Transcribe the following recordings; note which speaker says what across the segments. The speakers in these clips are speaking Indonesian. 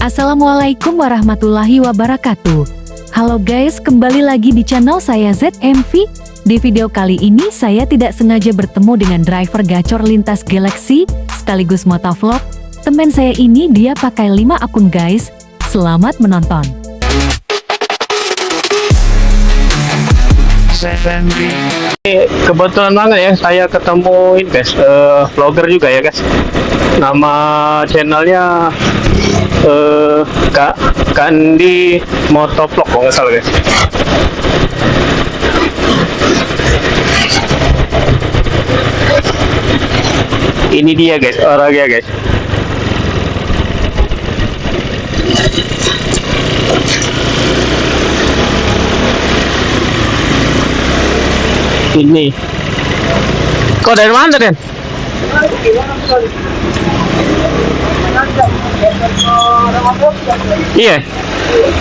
Speaker 1: Assalamualaikum warahmatullahi wabarakatuh. Halo guys, kembali lagi di channel saya ZMV. Di video kali ini saya tidak sengaja bertemu dengan driver gacor lintas galaksi sekaligus motovlog. Teman saya ini dia pakai 5 akun guys. Selamat menonton.
Speaker 2: Kebetulan banget ya saya ketemu guys, vlogger juga ya guys. Nama channelnya Kak Kandi Motovlog kalau nggak salah guys. Ini dia guys orangnya guys. Ini kau dari mana Den? Iya.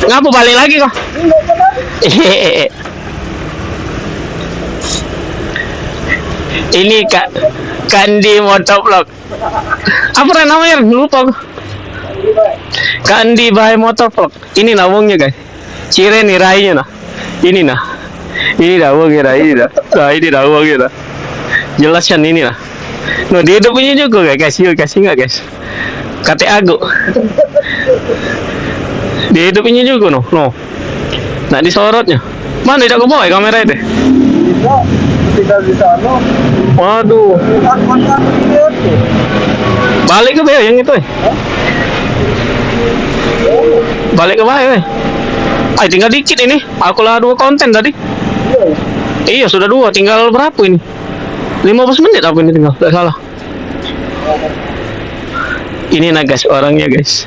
Speaker 2: Ngapa balik lagi kok? Ini Kak Kandi Motovlog. Apa namanya? Lupa aku. Kandi by Motovlog. Ini nawangnya guys. Cire nih rainya nah. Ini nah. Ini nawangnya nah. Ini dah. Nah, ini nawangnya nah. Jelaskan ini lah. No, dia udah punya juga guys. Yuk kasih nggak guys? Kate Agu. Dia itu punya juga no. Nah disorotnya. Mana tidak kebawa ya kamera itu?
Speaker 3: Tidak di sana.
Speaker 2: Waduh. Balik ke bawah yang itu. Balik ke bawah. Tinggal dikit ini. Aku lah 2 konten tadi. Iya sudah 2. Tinggal berapa ini? 15 menit apa ini tinggal? Tidak salah. Ini nah guys orangnya guys.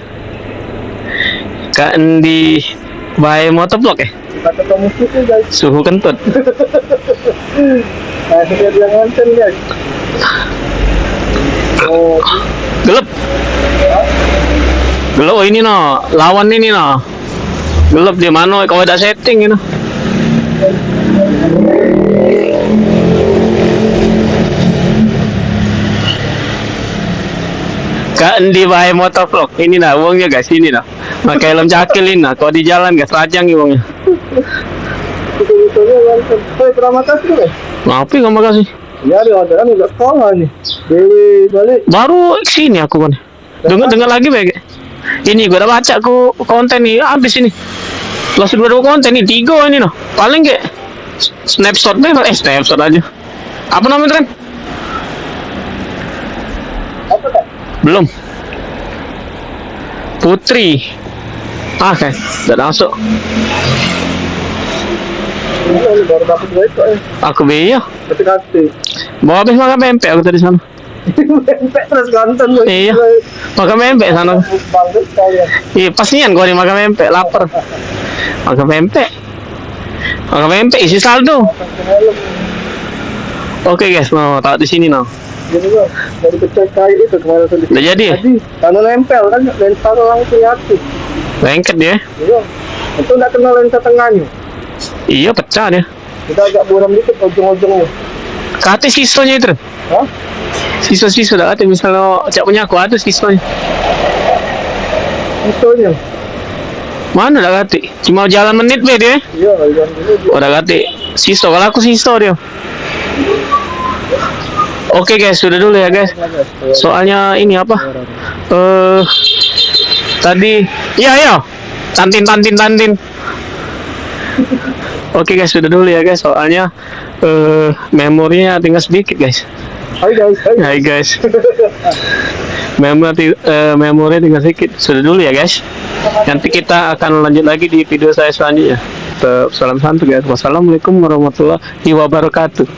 Speaker 2: Kandi by Motovlog ya. Suhu kentut.
Speaker 3: Nah, dia bilang konten guys.
Speaker 2: Gelap. Gelap oh, ini no. Lawan ini no. Gelap di mana? Kau ada setting ini. Kandi by Motovlog. Ini nah uangnya guys, ini nah. Pakai helm cakil ini nah. Kalau di jalan guys rajang nih uangnya.
Speaker 3: Terima kasih guys.
Speaker 2: Ngapain nggak makasih?
Speaker 3: Ya dia ada kan udah sekolah nih. Dewi balik.
Speaker 2: Baru sini aku kan. Dengar lagi baik. Ini gua udah baca aku konten nih habis ini. Langsung 2 konten nih 3 ini noh. Paling kayak snapshot snapshot aja. Apa namanya Tren?
Speaker 3: Apa kan?
Speaker 2: Belum. Putri. Kayak udah masuk.
Speaker 3: Ini baru dapat duit kok ya.
Speaker 2: Aku biaya.
Speaker 3: Hati-hati.
Speaker 2: Bawa habis makan pempek aku tadi sana.
Speaker 3: Pempek terus konten loh.
Speaker 2: Iya. Makan pempek sana.
Speaker 3: Bangkit kalian.
Speaker 2: Iya pastian gua nih makan pempek lapar. Makan pempek. Makan pempek isi saldo. Oke guys, taruh di sini no.
Speaker 3: Jadi gua dari pecah kayu itu kemarin tadi.
Speaker 2: Udah jadi ya?
Speaker 3: Karena nempel kan lensa langsung hati.
Speaker 2: Lengket dia.
Speaker 3: Iya. Itu enggak kena lensa tengahnya.
Speaker 2: Iya pecah dia.
Speaker 3: Kita agak buram dikit ujung-ujungnya.
Speaker 2: Kate sisonya itu.
Speaker 3: Hah?
Speaker 2: Siso dah kate misalnya cak punya aku ada sisonya.
Speaker 3: Itunya.
Speaker 2: Mana dah kate? Cuma jalan menit be dia.
Speaker 3: Iya, jalan dulu.
Speaker 2: Udah kate siso kalau aku siso dia. Oke guys, sudah dulu ya guys. Soalnya ini apa? Tadi iya. Tantin. Oke guys, sudah dulu ya guys. Soalnya memorinya tinggal sedikit guys. Hai guys. Memori tinggal sedikit. Sudah dulu ya guys. Nanti kita akan lanjut lagi di video saya selanjutnya. Salam santuy guys. Wassalamualaikum warahmatullahi wabarakatuh.